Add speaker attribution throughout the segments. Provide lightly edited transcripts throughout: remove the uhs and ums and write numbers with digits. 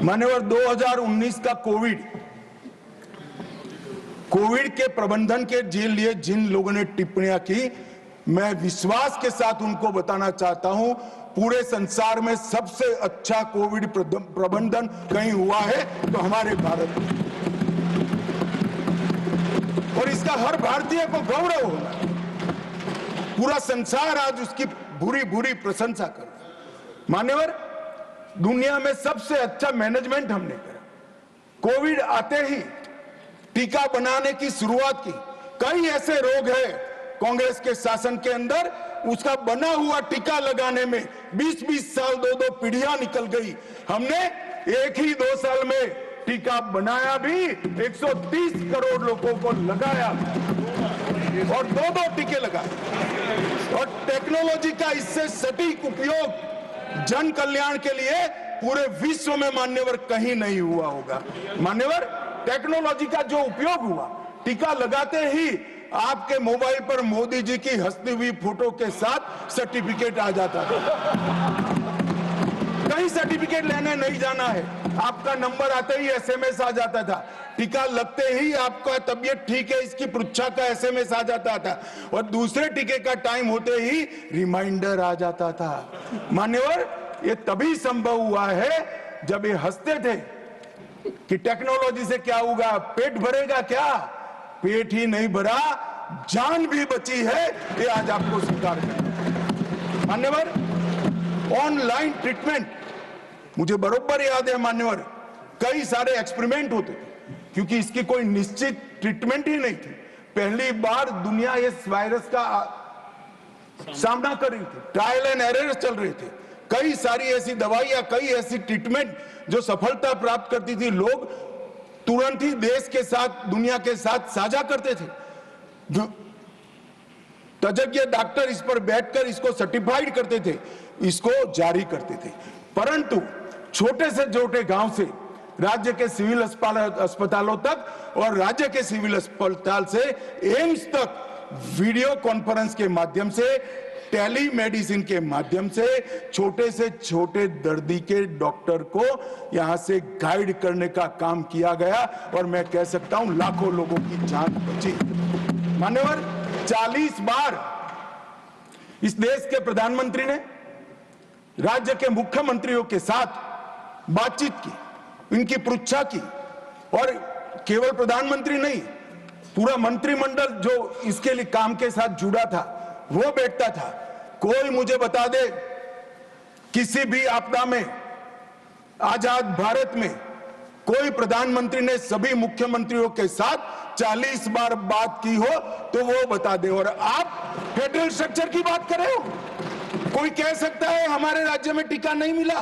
Speaker 1: मान्यवर 2019 का कोविड के प्रबंधन के लिए जिन लोगों ने टिप्पणियां की, मैं विश्वास के साथ उनको बताना चाहता हूं, पूरे संसार में सबसे अच्छा कोविड प्रबंधन कहीं हुआ है तो हमारे भारत में, और इसका हर भारतीय को गौरव होगा। पूरा संसार आज उसकी बुरी बुरी प्रशंसा कर रहा है। मान्यवर, दुनिया में सबसे अच्छा मैनेजमेंट हमने करा। कोविड आते ही टीका बनाने की शुरुआत की। कई ऐसे रोग हैं कांग्रेस के शासन के अंदर, उसका बना हुआ टीका लगाने में 20-20 साल, 2-2 पीढ़ियां निकल गई। हमने एक ही 2 साल में टीका बनाया भी, 130 करोड़ लोगों को लगाया और 2-2 टीके लगाए। और टेक्नोलॉजी का इससे सटीक उपयोग जन कल्याण के लिए पूरे विश्व में मान्यवर कहीं नहीं हुआ होगा। मान्यवर, टेक्नोलॉजी का जो उपयोग हुआ, टीका लगाते ही आपके मोबाइल पर मोदी जी की हंसती हुई फोटो के साथ सर्टिफिकेट आ जाता था। कहीं सर्टिफिकेट लेने नहीं जाना है, आपका नंबर आते ही एसएमएस आ जाता था। टीका लगते ही आपका तबीयत ठीक है इसकी पृच्छा का एसएमएस आ जाता था, और दूसरे टीके का टाइम होते ही रिमाइंडर आ जाता था। मान्यवर, ये तभी संभव हुआ है जब ये हंसते थे कि टेक्नोलॉजी से क्या होगा, पेट भरेगा क्या? पेट ही नहीं भरा, जान भी बची है, ये आज आपको स्वीकार करना। मान्यवर, ऑनलाइन ट्रीटमेंट, मुझे बरोबर याद है मान्यवर, कई सारे एक्सपेरिमेंट होते थे क्योंकि इसकी कोई निश्चित ट्रीटमेंट ही नहीं थी। पहली बार दुनिया इस वायरस का सामना कर रही थी, ट्रायल एंड एरर चल रहे थे। कई सारी ऐसी दवाइयां, कई ऐसी ट्रीटमेंट जो सफलता प्राप्त करती थी, लोग तुरंत ही देश के साथ, दुनिया के साथ साझा करते थे। तज्ञ डॉक्टर इस पर बैठकर इसको सर्टिफाइड करते थे, इसको जारी करते थे। परंतु छोटे से छोटे गांव से राज्य के सिविल अस्पतालों तक और राज्य के सिविल अस्पताल से एम्स तक वीडियो कॉन्फ्रेंस के माध्यम से, टेली मेडिसिन के माध्यम से छोटे से छोटे दर्दी के डॉक्टर को यहां से गाइड करने का काम किया गया, और मैं कह सकता हूं लाखों लोगों की जान बची। मान्यवर, 40 बार इस देश के प्रधानमंत्री ने राज्य के मुख्यमंत्रियों के साथ बातचीत की, इनकी पृच्छा की, और केवल प्रधानमंत्री नहीं, पूरा मंत्रिमंडल जो इसके लिए काम के साथ जुड़ा था वो बैठता था। कोई मुझे बता दे, किसी भी आपदा में आजाद भारत में कोई प्रधानमंत्री ने सभी मुख्यमंत्रियों के साथ 40 बार बात की हो तो वो बता दे। और आप फेडरल स्ट्रक्चर की बात कर रहे हो। कोई कह सकता है हमारे राज्य में टीका नहीं मिला?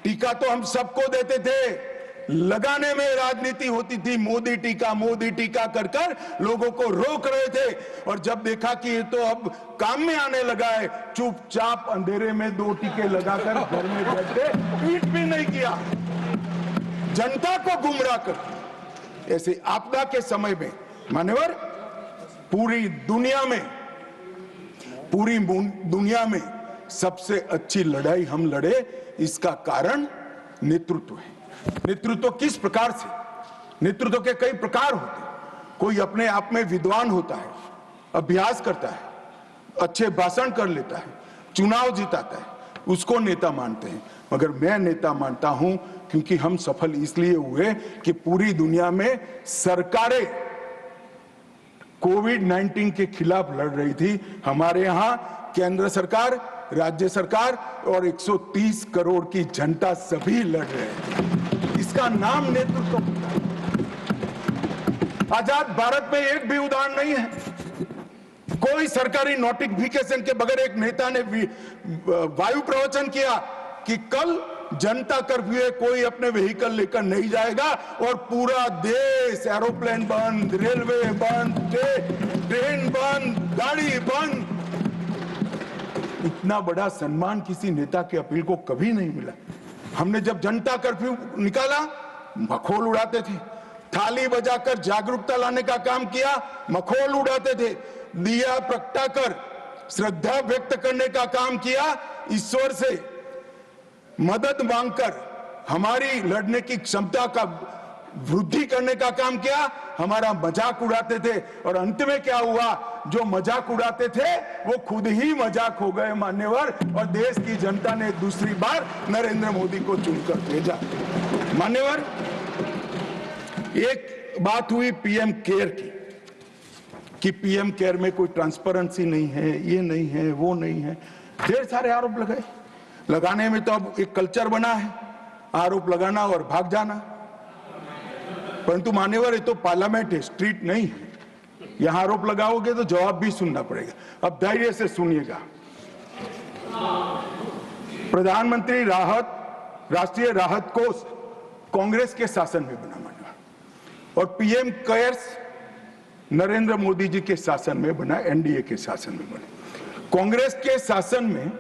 Speaker 1: टीका तो हम सबको देते थे, लगाने में राजनीति होती थी, मोदी टीका कर कर लोगों को रोक रहे थे। और जब देखा कि ये तो अब काम में आने लगा है, चुपचाप अंधेरे में 2 टीके लगाकर घर में बैठे, ट्वीट भी नहीं किया, जनता को गुमराह कर। ऐसे आपदा के समय में मान्यवर, पूरी दुनिया में सबसे अच्छी लड़ाई हम लड़े, इसका कारण नेतृत्व है। नेतृत्व किस प्रकार से? नेतृत्व के कई प्रकार होते हैं। कोई अपने आप में विद्वान होता है, अभ्यास करता है, अच्छे भाषण कर लेता है, चुनाव जिताता है, उसको नेता मानते हैं। मगर मैं नेता मानता हूं क्योंकि हम सफल इसलिए हुए कि पूरी दुनिया में सरकारें कोविड-19 के खिलाफ लड़ रही थी। हमारे यहां केंद्र सरकार, राज्य सरकार और 130 करोड़ की जनता सभी लड़ रहे हैं। इसका नाम नेतृत्व। आजाद भारत में एक भी उदाहरण नहीं है, कोई सरकारी नोटिफिकेशन के बगैर एक नेता ने वायु प्रवचन किया कि कल जनता कर्फ्यू है, कोई अपने व्हीकल लेकर नहीं जाएगा, और पूरा देश, एरोप्लेन बंद, रेलवे बंद, ट्रेन बंद, गाड़ी बंद। इतना बड़ा सम्मान किसी नेता के अपील को कभी नहीं मिला। हमने जब जनता कर्फ्यू निकाला, मखौल उड़ाते थे, थाली बजाकर जागरूकता लाने का काम किया, मखौल उड़ाते थे, दिया प्रगटाकर श्रद्धा व्यक्त करने का काम किया, ईश्वर से मदद मांगकर हमारी लड़ने की क्षमता का वृद्धि करने का काम किया, हमारा मजाक उड़ाते थे और अंत में क्या हुआ, जो मजाक उड़ाते थे वो खुद ही मजाक हो गए मान्यवर, और देश की जनता ने दूसरी बार नरेंद्र मोदी को चुनकर भेजा। मान्यवर, एक बात हुई पीएम केयर की कि पीएम केयर में कोई ट्रांसपेरेंसी नहीं है, ये नहीं है, वो नहीं है, ढेर सारे आरोप लगाए। लगाने में तो अब एक कल्चर बना है, आरोप लगाना और भाग जाना। परंतु मान्यवर, ये तो पार्लियामेंट है, स्ट्रीट नहीं है। यहां आरोप लगाओगे तो जवाब भी सुनना पड़ेगा। अब धैर्य से सुनिएगा। प्रधानमंत्री राष्ट्रीय राहत कोष कांग्रेस के शासन में बना मान्यवर, और पीएम केयर्स नरेंद्र मोदी जी के शासन में बना, एनडीए के शासन में बना। कांग्रेस के शासन में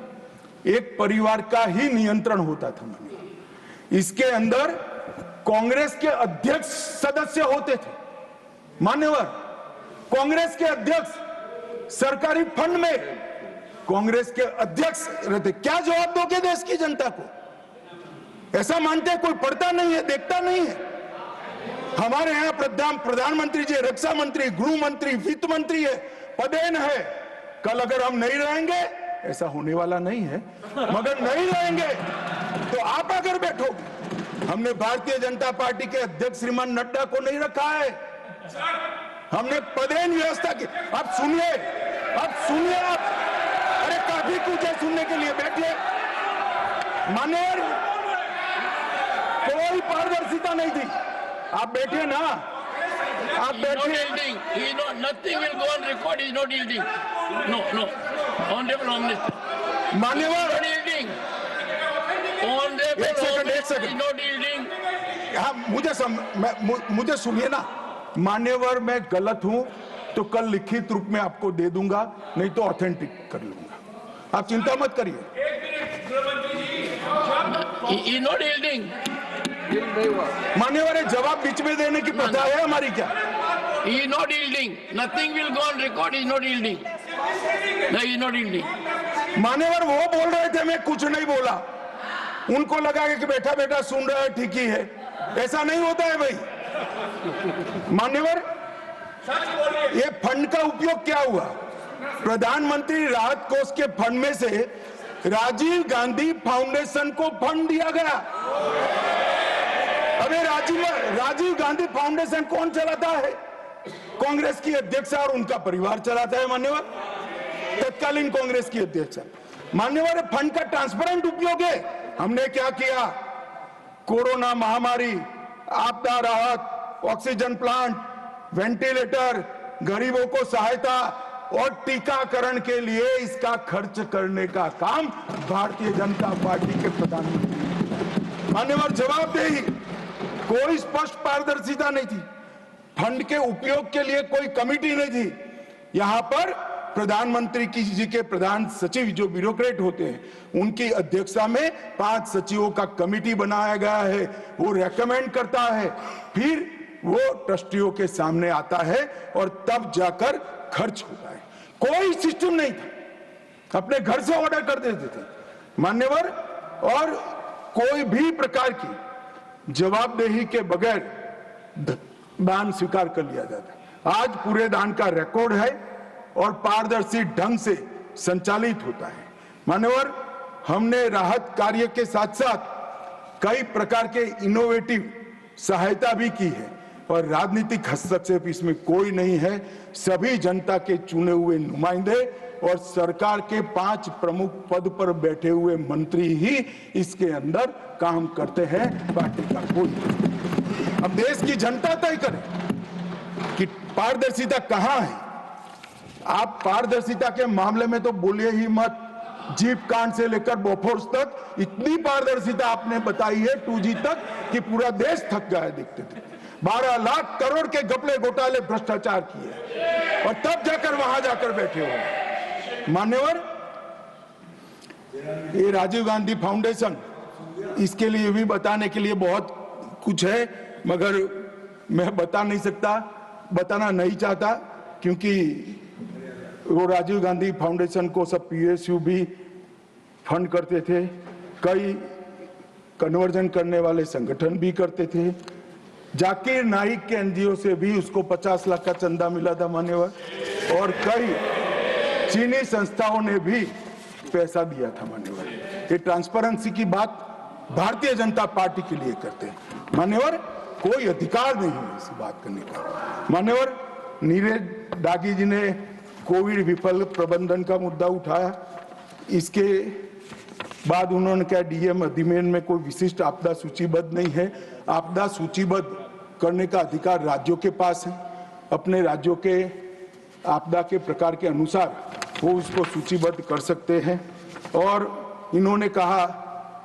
Speaker 1: एक परिवार का ही नियंत्रण होता था मान्यवर। इसके अंदर कांग्रेस के अध्यक्ष सदस्य होते थे मान्यवर। कांग्रेस के अध्यक्ष सरकारी फंड में कांग्रेस के अध्यक्ष रहते। क्या जवाब दोगे देश की जनता को? ऐसा मानते कोई पढ़ता नहीं है, देखता नहीं है? हमारे यहाँ प्रधानमंत्री जी, रक्षा मंत्री, गृह मंत्री, वित्त मंत्री है, पदेन है। कल अगर हम नहीं रहेंगे, ऐसा होने वाला नहीं है, मगर नहीं रहेंगे तो आप अगर बैठोगे। हमने भारतीय जनता पार्टी के अध्यक्ष श्रीमान नड्डा को नहीं रखा है, हमने पदेन व्यवस्था की। अब सुनिए, आप अरे काफी कुछ है सुनने के लिए, बैठिए। मान्यवर, कोई पारदर्शिता नहीं थी। आप बैठिए ना, आप बैठिए।
Speaker 2: Nothing will go on record. He's not yielding. No. Honorable Home Minister.
Speaker 1: मान्यवर,
Speaker 2: Not yielding. Honorable
Speaker 1: एक सेकंड।
Speaker 2: He's not yielding.
Speaker 1: हाँ, मुझे सुनिए ना। मान्यवर, मैं गलत हूं तो कल लिखित रूप में आपको दे दूंगा, नहीं तो ऑथेंटिक कर लूंगा। आप चिंता मत करिए।
Speaker 2: He's not yielding.
Speaker 1: मान्यवर, जवाब बीच में देने की प्रथा है हमारी क्या?
Speaker 2: He is not yielding. Nothing will go on record. He is not yielding. No, he is not yielding.
Speaker 1: मान्यवर, वो बोल रहे थे, मैं कुछ नहीं बोला। उनको लगा कि बैठा बैठा सुन रहा है, ठीक ही है। ऐसा नहीं होता है भाई। मान्यवर, ये फंड का उपयोग क्या हुआ? प्रधानमंत्री राहत कोष के फंड में से राजीव गांधी फाउंडेशन को फंड दिया गया। अबे राजीव गांधी फाउंडेशन कौन चलाता है? कांग्रेस की अध्यक्ष और उनका परिवार चलाता है मान्यवर, तत्कालीन कांग्रेस की अध्यक्ष। मान्यवर, फंड का ट्रांसपेरेंट उपयोग है। हमने क्या किया? कोरोना महामारी, आपदा राहत, ऑक्सीजन प्लांट, वेंटिलेटर, गरीबों को सहायता और टीकाकरण के लिए इसका खर्च करने का काम भारतीय जनता पार्टी के प्रधानमंत्री। मान्यवर, जवाबदेही, कोई स्पष्ट पारदर्शिता नहीं थी। फंड के उपयोग के लिए कोई कमेटी नहीं थी। यहां पर प्रधानमंत्री जी के प्रधान सचिव, जो ब्यूरोक्रेट होते हैं, उनकी अध्यक्षता में 5 सचिवों का कमेटी बनाया गया है। वो रेकमेंड करता है, फिर वो ट्रस्टियों के सामने आता है और तब जाकर खर्च होता है। कोई सिस्टम नहीं था, अपने घर से ऑर्डर कर देते थे मान्यवर, और कोई भी प्रकार की जवाबदेही के बगैर दान स्वीकार कर लिया जाता है। आज पूरे दान का रिकॉर्ड है और पारदर्शी ढंग से संचालित होता है। मान्यवर, हमने राहत कार्य के साथ साथ कई प्रकार के इनोवेटिव सहायता भी की है, और राजनीतिक हस्तक्षेप इसमें कोई नहीं है। सभी जनता के चुने हुए नुमाइंदे और सरकार के 5 प्रमुख पद पर बैठे हुए मंत्री ही इसके अंदर काम करते हैं, पार्टी का कोई नहीं। अब देश की जनता तय करे कि पारदर्शिता कहां है। आप पारदर्शिता के मामले में तो बोलिए ही मत। जीप कांड से लेकर बोफोर्स तक इतनी पारदर्शिता आपने बताई है, 2G तक, कि पूरा देश थक गया देखते थे। 12 लाख करोड़ के घपले घोटाले भ्रष्टाचार किए, और तब जाकर वहां जाकर बैठे हो। मान्यवर, ये राजीव गांधी फाउंडेशन, इसके लिए भी बताने के लिए बहुत कुछ है, मगर मैं बता नहीं सकता, बताना नहीं चाहता, क्योंकि वो राजीव गांधी फाउंडेशन को सब PSU भी फंड करते थे। कई कन्वर्जन करने वाले संगठन भी करते थे। जाकिर नाइक के एनजीओ से भी उसको 50 लाख का चंदा मिला था मान्यवर, और कई चीनी संस्थाओं ने भी पैसा दिया था मान्यवर। ये ट्रांसपेरेंसी की बात भारतीय जनता पार्टी के लिए करते हैं मान्यवर, कोई अधिकार नहीं है इस बात करने का मान्यवर। नीरज दागी जी ने कोविड विफल प्रबंधन का मुद्दा उठाया, इसके बाद उन्होंने कहा डीएम अधिनियम में कोई विशिष्ट आपदा सूचीबद्ध नहीं है। आपदा सूचीबद्ध करने का अधिकार राज्यों के पास है, अपने राज्यों के आपदा के प्रकार के अनुसार वो उसको सूचीबद्ध कर सकते हैं। और इन्होंने कहा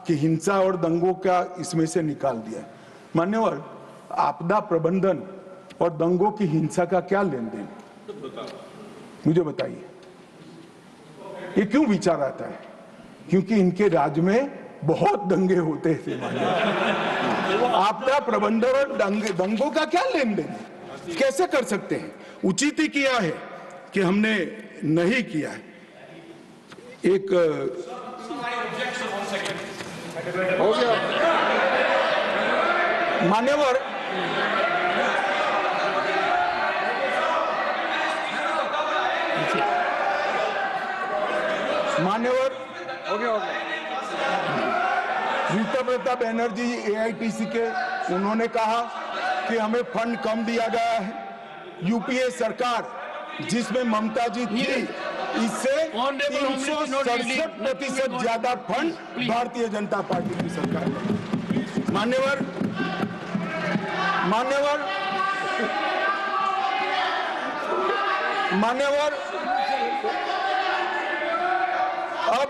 Speaker 1: कि हिंसा और दंगों का इसमें से निकाल दिया। मान्यवर, आपदा प्रबंधन और दंगों की हिंसा का क्या लेन देन, मुझे बताइए। ये क्यों विचार आता है? क्योंकि इनके राज्य में बहुत दंगे होते थे मान्यवर। आपदा प्रबंधन और दंगों का क्या लेन देन, कैसे कर सकते हैं? उचित ही किया है कि हमने नहीं किया है। एक मान्यवर, रीता बनर्जी एआईटीसी के, उन्होंने कहा कि हमें फंड कम दिया गया है। यूपीए सरकार जिसमें ममता जी थी, इससे 367% ज्यादा फंड भारतीय जनता पार्टी की सरकार ने। मान्यवर, मान्यवर, मान्यवर, अब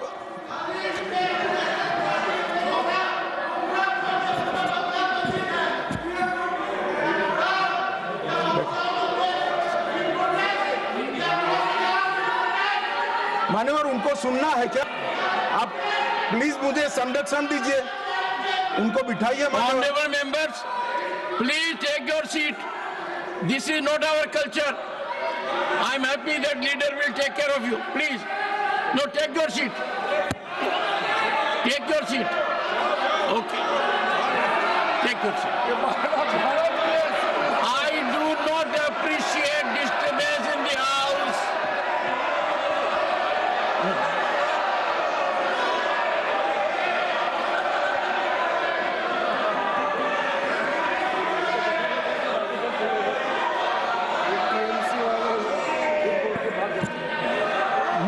Speaker 1: मान्यवर उनको सुनना है क्या? आप प्लीज मुझे संरक्षण दीजिए, उनको बिठाइए।
Speaker 2: Honorable members, please take your seat. This is not our culture. I am happy that leader will take care of you. Please, no, take your seat. Take your seat. Okay. Take your seat. I do not appreciate disturbance in the house.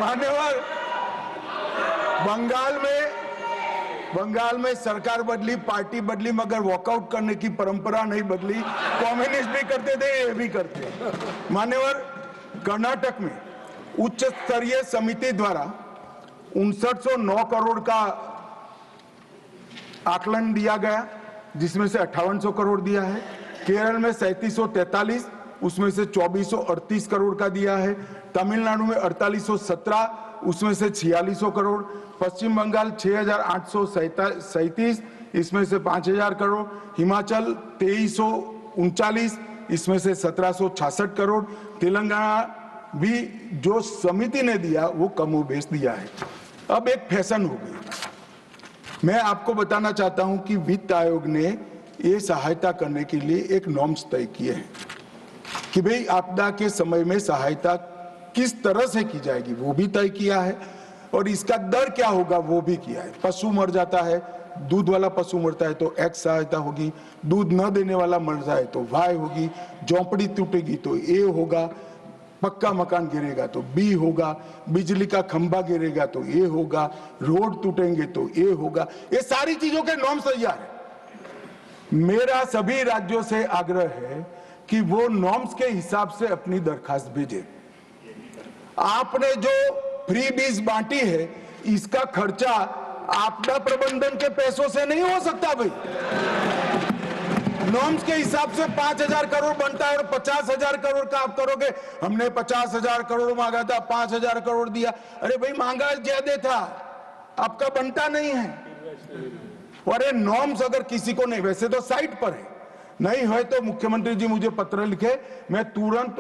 Speaker 1: मान्यवर, बंगाल में सरकार बदली, party बदली, मगर walkout करने की परंपरा नहीं बदली। कम्युनिस्ट भी करते थे, ये भी करते हैं। मान्यवर, कर्नाटक में उच्च स्तरीय समिति द्वारा 5909 करोड़ का आकलन दिया गया, जिसमें से 5800 करोड़ दिया है। केरल में 3743, उसमें से 2438 करोड़ का दिया है। तमिलनाडु में 4817, उसमें से 4600 करोड़। पश्चिम बंगाल 6837, इसमें से 5000 करोड़। हिमाचल 2339, इसमें से 1766 करोड़। तेलंगाना भी जो समिति ने दिया वो कमोबेश दिया है। अब एक फैशन हो गई। मैं आपको बताना चाहता हूं कि वित्त आयोग ने ये सहायता करने के लिए एक नॉर्म्स तय किए हैं कि भाई आपदा के समय में सहायता किस तरह से की जाएगी, वो भी तय किया है, और इसका दर क्या होगा वो भी किया है। पशु मर जाता है, दूध वाला पशु मरता है तो एक्स सहायता होगी, दूध न देने वाला मर जाए तो वाई होगी, झोंपड़ी टूटेगी तो ए होगा, पक्का मकान गिरेगा तो बी होगा, बिजली का खंभा गिरेगा तो ए होगा, रोड टूटेंगे तो ए होगा। ये सारी चीजों के नॉर्म्स तैयार है। मेरा सभी राज्यों से आग्रह है कि वो नॉर्म्स के हिसाब से अपनी दरखास्त भेजे। आपने जो फ्री बीज बांटी है, इसका खर्चा आपदा प्रबंधन के पैसों से नहीं हो सकता भाई। नॉर्म्स के हिसाब से 5000 करोड़ बनता है और 50,000 करोड़ का आप करोगे। हमने 50,000 करोड़ मांगा था, 5000 करोड़ दिया। अरे भाई मांगा ज्यादा था, आपका बनता नहीं है। और ये नॉर्म्स अगर किसी को नहीं, वैसे तो साइट पर है, नहीं है तो मुख्यमंत्री जी मुझे पत्र लिखे, मैं तुरंत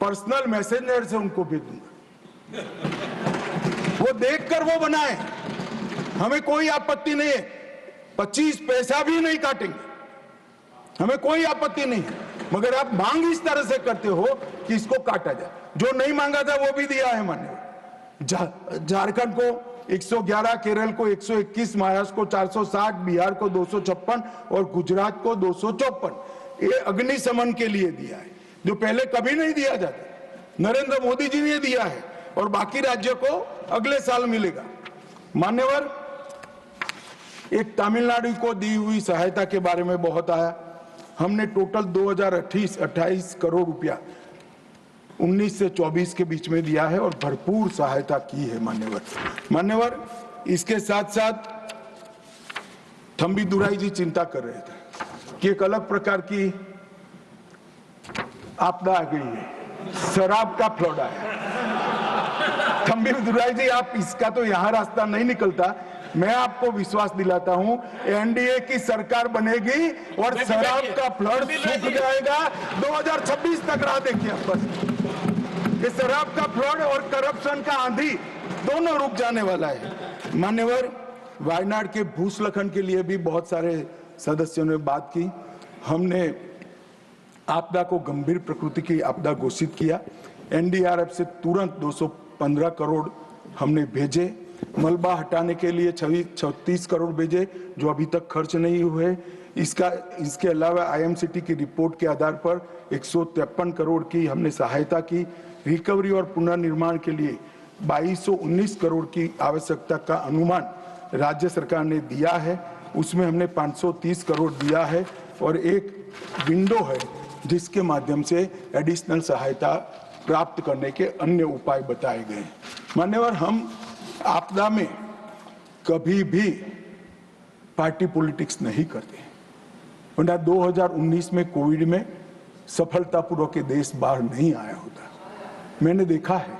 Speaker 1: पर्सनल मैसेंजर से उनको भेज दूंगा, वो देखकर वो बनाए, हमें कोई आपत्ति नहीं है। 25 पैसा भी नहीं काटेंगे, हमें कोई आपत्ति नहीं है, मगर आप मांग इस तरह से करते हो कि इसको काटा जाए। जो नहीं मांगा था वो भी दिया है मान्यवर। झारखंड को 111, केरल को 121, महाराष्ट्र को 460, बिहार को 256 और गुजरात को 254 ये अग्निशमन के लिए दिया है, जो पहले कभी नहीं दिया जाता। नरेंद्र मोदी जी ने दिया है और बाकी राज्यों को अगले साल मिलेगा। मान्यवर, एक तमिलनाडु को दी हुई सहायता के बारे में बहुत आया। हमने टोटल 2028 करोड़ रुपया 19 से 24 के बीच में दिया है और भरपूर सहायता की है मान्यवर। इसके साथ साथ थम्बी दुराई जी चिंता कर रहे थे कि एक अलग प्रकार की आपदा आ गई है, शराब का फ्लड आया। थम्बी दुराई जी, आप इसका तो यहां रास्ता नहीं निकलता। मैं आपको विश्वास दिलाता हूं, एनडीए की सरकार बनेगी और शराब का फ्लड सूख जाएगा। 2026 तक राह देखिए आप बस। ये शराब का फ्लड और करप्शन का आंधी दोनों रुक जाने वाला है। मान्यवर, वायनाड के भूस्खलन के लिए भी बहुत सारे सदस्यों ने बात की। हमने आपदा को गंभीर प्रकृति की आपदा घोषित किया। एनडीआरएफ से तुरंत 215 करोड़ हमने भेजे। मलबा हटाने के लिए 36 करोड़ भेजे, जो अभी तक खर्च नहीं हुए। इसके अलावा आईएमसीटी की रिपोर्ट के आधार पर 153 करोड़ की हमने सहायता की। रिकवरी और पुनर्निर्माण के लिए 2219 करोड़ की आवश्यकता का अनुमान राज्य सरकार ने दिया है, उसमें हमने 530 करोड़ दिया है और एक विंडो है जिसके माध्यम से एडिशनल सहायता प्राप्त करने के अन्य उपाय बताए गए। मान्यवर, हम आपदा में कभी भी पार्टी पॉलिटिक्स नहीं करते, वरना 2019 में कोविड में सफलतापूर्वक देश बाहर नहीं आया होता। मैंने देखा है,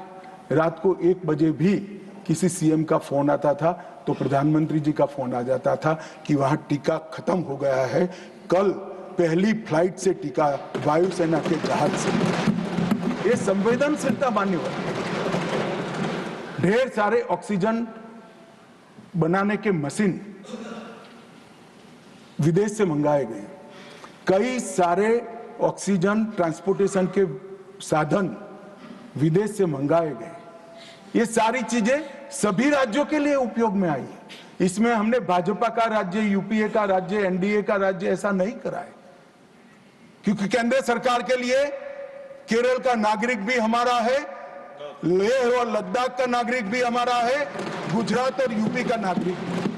Speaker 1: रात को 1 बजे भी किसी सीएम का फोन आता था तो प्रधानमंत्री जी का फोन आ जाता था कि वहां टीका खत्म हो गया है, कल पहली फ्लाइट से टीका वायुसेना के जहाज से। ये संवेदनशीलता मान्यवर। ढेर सारे ऑक्सीजन बनाने के मशीन विदेश से मंगाए गए, कई सारे ऑक्सीजन ट्रांसपोर्टेशन के साधन विदेश से मंगाए गए। ये सारी चीजें सभी राज्यों के लिए उपयोग में आई। इसमें हमने भाजपा का राज्य, यूपीए का राज्य, एनडीए का राज्य ऐसा नहीं कराए, क्योंकि केंद्र सरकार के लिए केरल का नागरिक भी हमारा है, लेह और लद्दाख का नागरिक भी हमारा है, गुजरात और यूपी का नागरिक भी।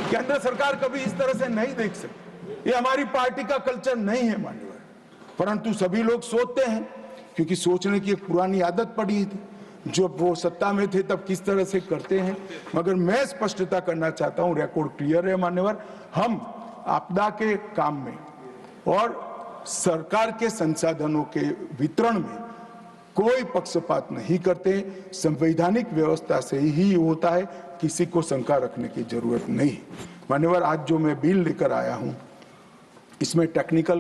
Speaker 1: केंद्र सरकार कभी इस तरह से नहीं देख सकती। ये हमारी पार्टी का कल्चर नहीं है मान्यवर, परंतु सभी लोग सोचते हैं, क्योंकि सोचने की एक पुरानी आदत पड़ी थी। जब वो सत्ता में थे तब किस तरह से करते हैं, मगर मैं स्पष्टता करना चाहता हूं, रिकॉर्ड क्लियर है मान्यवर। हम आपदा के काम में और सरकार के संसाधनों के वितरण में कोई पक्षपात नहीं करते। संवैधानिक व्यवस्था से ही होता है, किसी को शंका रखने की जरूरत नहीं। मान्यवर, आज जो मैं बिल लेकर आया हूं, इसमें टेक्निकल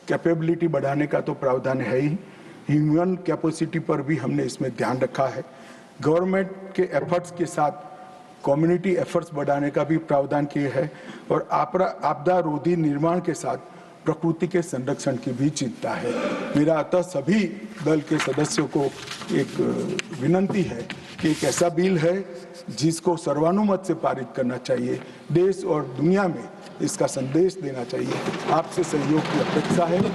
Speaker 1: कैपेबिलिटी बढ़ाने का तो प्रावधान है ही, ह्यूमन कैपेसिटी पर भी हमने इसमें ध्यान रखा है। गवर्नमेंट के एफर्ट्स के साथ कम्युनिटी एफर्ट्स बढ़ाने का भी प्रावधान किया है और आपदा रोधी निर्माण के साथ प्रकृति के संरक्षण की भी चिंता है। मेरा अतः सभी दल के सदस्यों को एक विनंती है कि एक ऐसा बिल है जिसको सर्वानुमत से पारित करना चाहिए, देश और दुनिया में इसका संदेश देना चाहिए। आपसे सहयोग की अपेक्षा है।